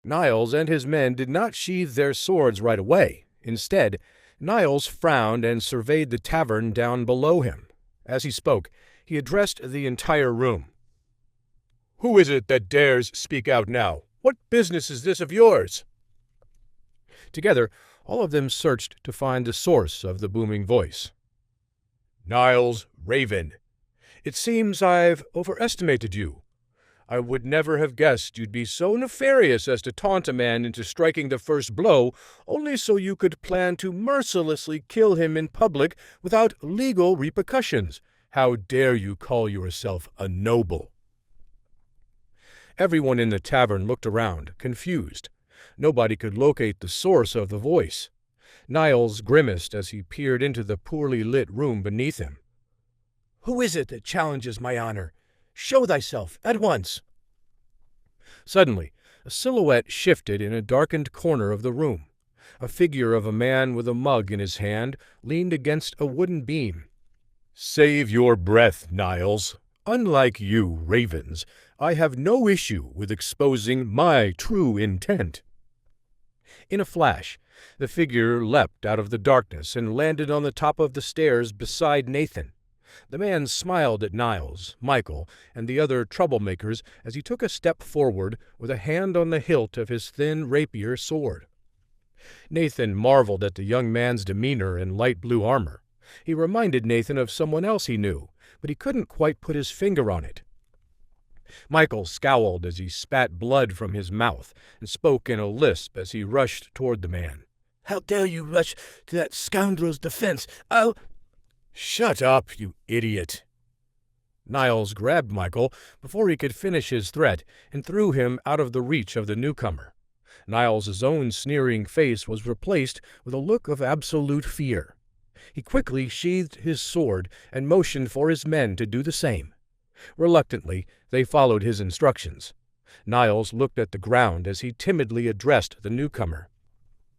Niles and his men did not sheathe their swords right away. Instead, Niles frowned and surveyed the tavern down below him. As he spoke, he addressed the entire room. "Who is it that dares speak out now? What business is this of yours?" Together, all of them searched to find the source of the booming voice. "Niles Raven. It seems I've overestimated you. I would never have guessed you'd be so nefarious as to taunt a man into striking the first blow, only so you could plan to mercilessly kill him in public without legal repercussions. How dare you call yourself a noble?" Everyone in the tavern looked around, confused. Nobody could locate the source of the voice. Niles grimaced as he peered into the poorly lit room beneath him. "Who is it that challenges my honor? Show thyself at once." Suddenly, a silhouette shifted in a darkened corner of the room. A figure of a man with a mug in his hand leaned against a wooden beam. "Save your breath, Niles. Unlike you, ravens, I have no issue with exposing my true intent." In a flash, the figure leapt out of the darkness and landed on the top of the stairs beside Nathan. The man smiled at Niles, Michael, and the other troublemakers as he took a step forward with a hand on the hilt of his thin rapier sword. Nathan marveled at the young man's demeanor in light blue armor. He reminded Nathan of someone else he knew, but he couldn't quite put his finger on it. Michael scowled as he spat blood from his mouth and spoke in a lisp as he rushed toward the man. "How dare you rush to that scoundrel's defense? I'll—" "Shut up, you idiot!" Niles grabbed Michael before he could finish his threat and threw him out of the reach of the newcomer. Niles's own sneering face was replaced with a look of absolute fear. He quickly sheathed his sword and motioned for his men to do the same. Reluctantly, they followed his instructions. Niles looked at the ground as he timidly addressed the newcomer.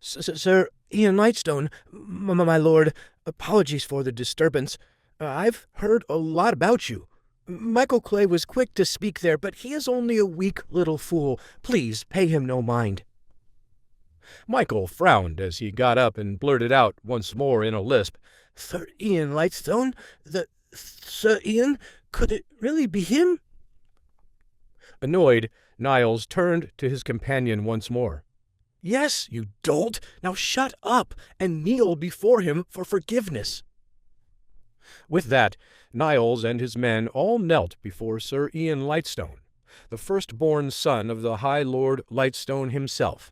"Sir Ian Lightstone, my lord, apologies for the disturbance. I've heard a lot about you. Michael Clay was quick to speak there, but he is only a weak little fool. Please pay him no mind." Michael frowned as he got up and blurted out once more in a lisp, "Sir Ian Lightstone? Sir Ian? Could it really be him?" Annoyed, Niles turned to his companion once more. "Yes, you dolt. Now shut up and kneel before him for forgiveness." With that, Niles and his men all knelt before Sir Ian Lightstone, the firstborn son of the High Lord Lightstone himself.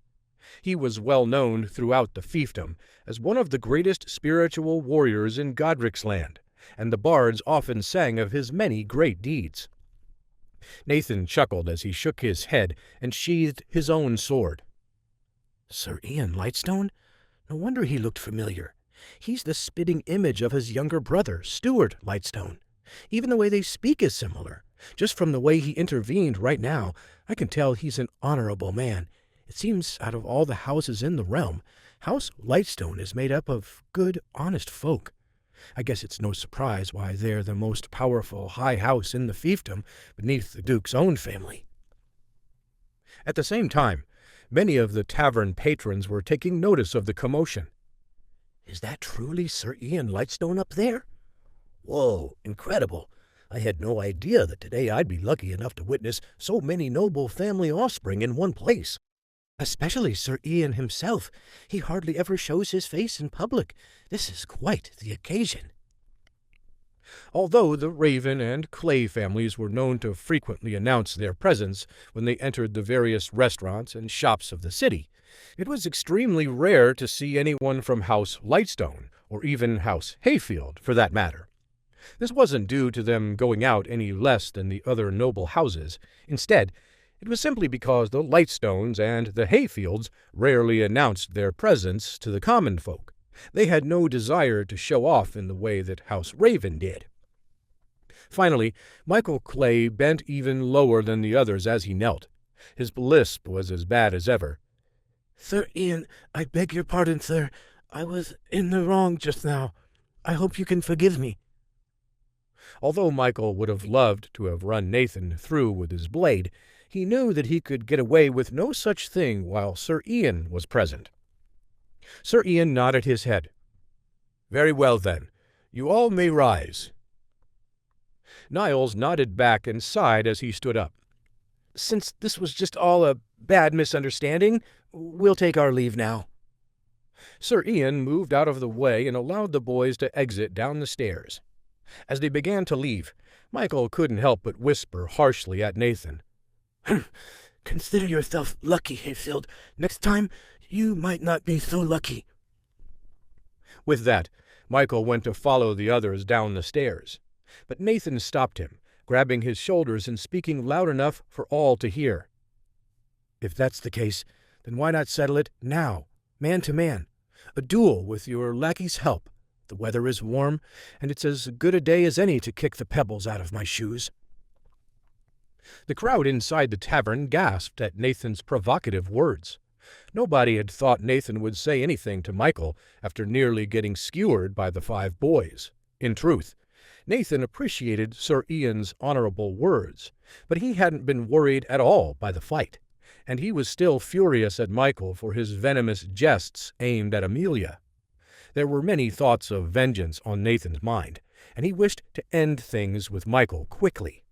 He was well known throughout the fiefdom as one of the greatest spiritual warriors in Godric's land, and the bards often sang of his many great deeds. Nathan chuckled as he shook his head and sheathed his own sword. "Sir Ian Lightstone? No wonder he looked familiar. He's the spitting image of his younger brother, Stuart Lightstone. Even the way they speak is similar. Just from the way he intervened right now, I can tell he's an honorable man. It seems out of all the houses in the realm, House Lightstone is made up of good, honest folk. I guess it's no surprise why they're the most powerful high house in the fiefdom beneath the Duke's own family." At the same time, many of the tavern patrons were taking notice of the commotion. "Is that truly Sir Ian Lightstone up there? Whoa, incredible. I had no idea that today I'd be lucky enough to witness so many noble family offspring in one place. Especially Sir Ian himself. He hardly ever shows his face in public. This is quite the occasion." Although the Raven and Clay families were known to frequently announce their presence when they entered the various restaurants and shops of the city, it was extremely rare to see anyone from House Lightstone, or even House Hayfield, for that matter. This wasn't due to them going out any less than the other noble houses. Instead, it was simply because the Lightstones and the Hayfields rarely announced their presence to the common folk. They had no desire to show off in the way that House Raven did. Finally, Michael Clay bent even lower than the others as he knelt. His lisp was as bad as ever. "Sir Ian, I beg your pardon, sir. I was in the wrong just now. I hope you can forgive me." Although Michael would have loved to have run Nathan through with his blade, He knew that he could get away with no such thing while Sir Ian was present. Sir Ian nodded his head. "Very well, then. You all may rise." Niles nodded back and sighed as he stood up. "Since this was just all a bad misunderstanding, we'll take our leave now." Sir Ian moved out of the way and allowed the boys to exit down the stairs. As they began to leave, Michael couldn't help but whisper harshly at Nathan. "Consider yourself lucky, Hayfield. Next time, you might not be so lucky." With that, Michael went to follow the others down the stairs. But Nathan stopped him, grabbing his shoulders and speaking loud enough for all to hear. "If that's the case, then why not settle it now, man to man? A duel with your lackey's help. The weather is warm, and it's as good a day as any to kick the pebbles out of my shoes." The crowd inside the tavern gasped at Nathan's provocative words. Nobody had thought Nathan would say anything to Michael after nearly getting skewered by the 5 boys. In truth, Nathan appreciated Sir Ian's honorable words, but he hadn't been worried at all by the fight, and he was still furious at Michael for his venomous jests aimed at Amelia. There were many thoughts of vengeance on Nathan's mind, and he wished to end things with Michael quickly.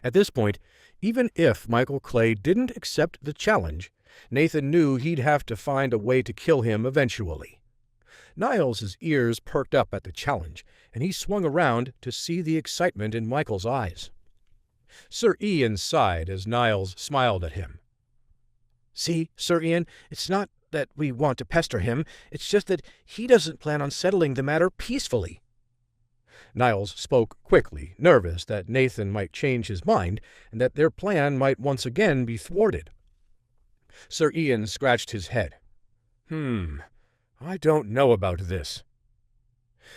At this point, even if Michael Clay didn't accept the challenge, Nathan knew he'd have to find a way to kill him eventually. Niles's ears perked up at the challenge, and he swung around to see the excitement in Michael's eyes. Sir Ian sighed as Niles smiled at him. "See, Sir Ian, it's not that we want to pester him, it's just that he doesn't plan on settling the matter peacefully." Niles spoke quickly, nervous that Nathan might change his mind and that their plan might once again be thwarted. Sir Ian scratched his head. I don't know about this."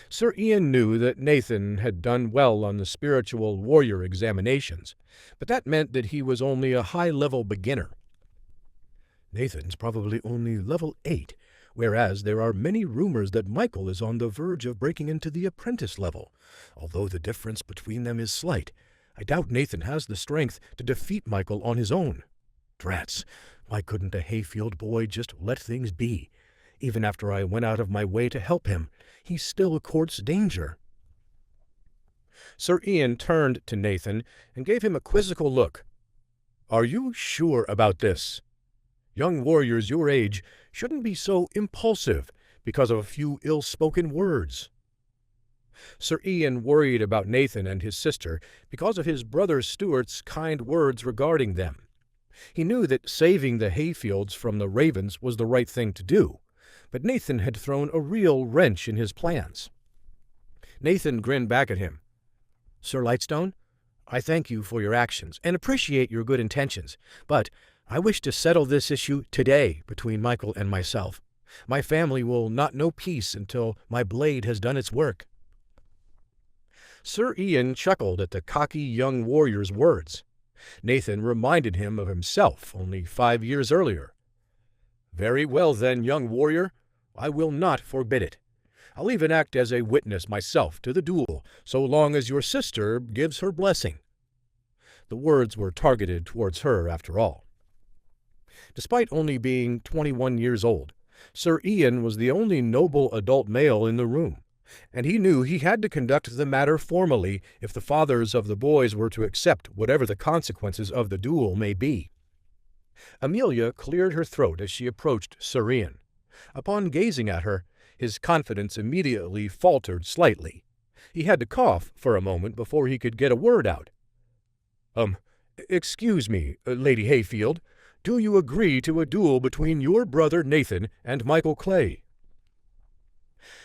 Sir Ian knew that Nathan had done well on the spiritual warrior examinations, but that meant that he was only a high-level beginner. "Nathan's probably only level 8, whereas there are many rumors that Michael is on the verge of breaking into the apprentice level, although the difference between them is slight. I doubt Nathan has the strength to defeat Michael on his own. Drats, why couldn't a Hayfield boy just let things be? Even after I went out of my way to help him, he still courts danger." Sir Ian turned to Nathan and gave him a quizzical look. "Are you sure about this? Young warriors your age shouldn't be so impulsive because of a few ill-spoken words." Sir Ian worried about Nathan and his sister because of his brother Stuart's kind words regarding them. He knew that saving the Hayfields from the ravens was the right thing to do, but Nathan had thrown a real wrench in his plans. Nathan grinned back at him. "Sir Lightstone, I thank you for your actions and appreciate your good intentions, but I wish to settle this issue today between Michael and myself. My family will not know peace until my blade has done its work." Sir Ian chuckled at the cocky young warrior's words. Nathan reminded him of himself only 5 years earlier. "Very well then, young warrior. I will not forbid it. I'll even act as a witness myself to the duel, so long as your sister gives her blessing." The words were targeted towards her, after all. Despite only being 21 years old, Sir Ian was the only noble adult male in the room, and he knew he had to conduct the matter formally if the fathers of the boys were to accept whatever the consequences of the duel may be. Amelia cleared her throat as she approached Sir Ian. Upon gazing at her, his confidence immediately faltered slightly. He had to cough for a moment before he could get a word out. Excuse me, Lady Hayfield, do you agree to a duel between your brother Nathan and Michael Clay?"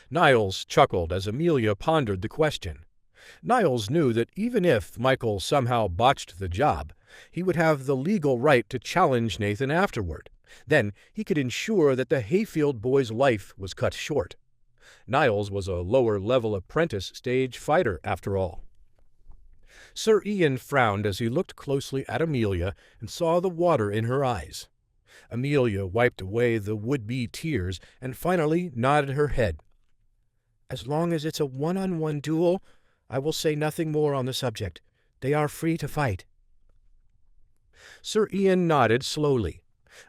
Niles chuckled as Amelia pondered the question. Niles knew that even if Michael somehow botched the job, he would have the legal right to challenge Nathan afterward. Then he could ensure that the Hayfield boy's life was cut short. Niles was a lower-level apprentice stage fighter, after all. Sir Ian frowned as he looked closely at Amelia and saw the water in her eyes. Amelia wiped away the would-be tears and finally nodded her head. "As long as it's a one-on-one duel, I will say nothing more on the subject. They are free to fight." Sir Ian nodded slowly.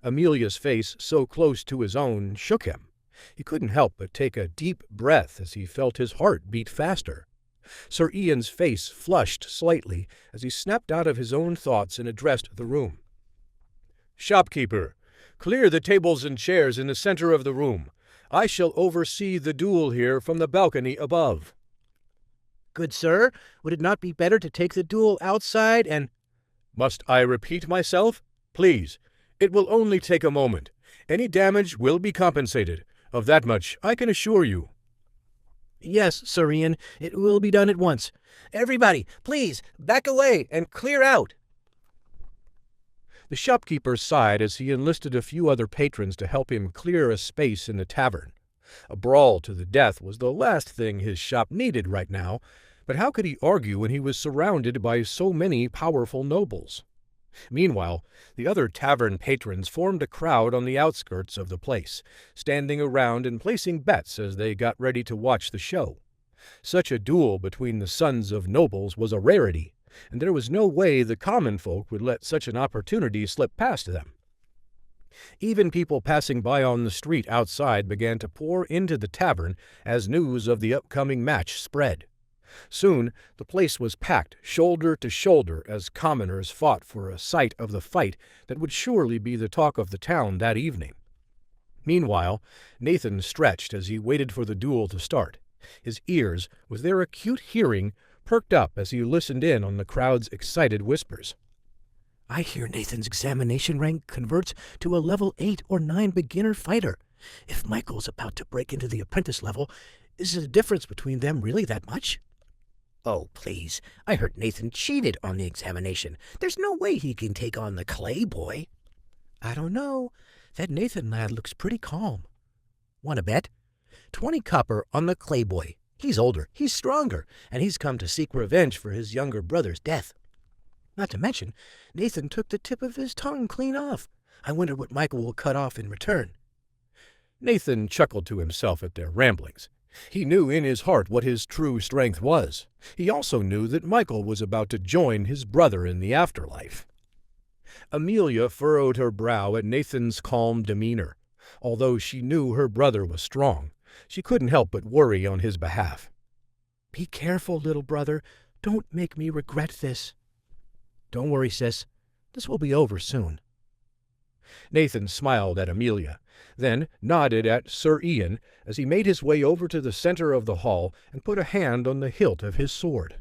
Amelia's face, so close to his own, shook him. He couldn't help but take a deep breath as he felt his heart beat faster. Sir Ian's face flushed slightly as he snapped out of his own thoughts and addressed the room. "Shopkeeper, clear the tables and chairs in the center of the room. I shall oversee the duel here from the balcony above." "Good sir, would it not be better to take the duel outside and—" "Must I repeat myself? Please, it will only take a moment. Any damage will be compensated. Of that much I can assure you." "Yes, Sir Ian, it will be done at once. Everybody, please, back away and clear out." The shopkeeper sighed as he enlisted a few other patrons to help him clear a space in the tavern. A brawl to the death was the last thing his shop needed right now, but how could he argue when he was surrounded by so many powerful nobles? Meanwhile, the other tavern patrons formed a crowd on the outskirts of the place, standing around and placing bets as they got ready to watch the show. Such a duel between the sons of nobles was a rarity, and there was no way the common folk would let such an opportunity slip past them. Even people passing by on the street outside began to pour into the tavern as news of the upcoming match spread. Soon the place was packed shoulder to shoulder as commoners fought for a sight of the fight that would surely be the talk of the town that evening. Meanwhile, Nathan stretched as he waited for the duel to start. His ears, with their acute hearing, perked up as he listened in on the crowd's excited whispers. "I hear Nathan's examination rank converts to a level 8 or 9 beginner fighter. If Michael's about to break into the apprentice level, is the difference between them really that much?" "Oh, please. I heard Nathan cheated on the examination. There's no way he can take on the clay boy." "I don't know. That Nathan lad looks pretty calm." "Want to bet?" 20 copper on the clay boy. He's older, he's stronger, and he's come to seek revenge for his younger brother's death. Not to mention, Nathan took the tip of his tongue clean off. I wonder what Michael will cut off in return." Nathan chuckled to himself at their ramblings. He knew in his heart what his true strength was. He also knew that Michael was about to join his brother in the afterlife. Amelia furrowed her brow at Nathan's calm demeanor. Although she knew her brother was strong, she couldn't help but worry on his behalf. "Be careful, little brother. Don't make me regret this." "Don't worry, sis. This will be over soon." Nathan smiled at Amelia, then nodded at Sir Ian as he made his way over to the center of the hall and put a hand on the hilt of his sword.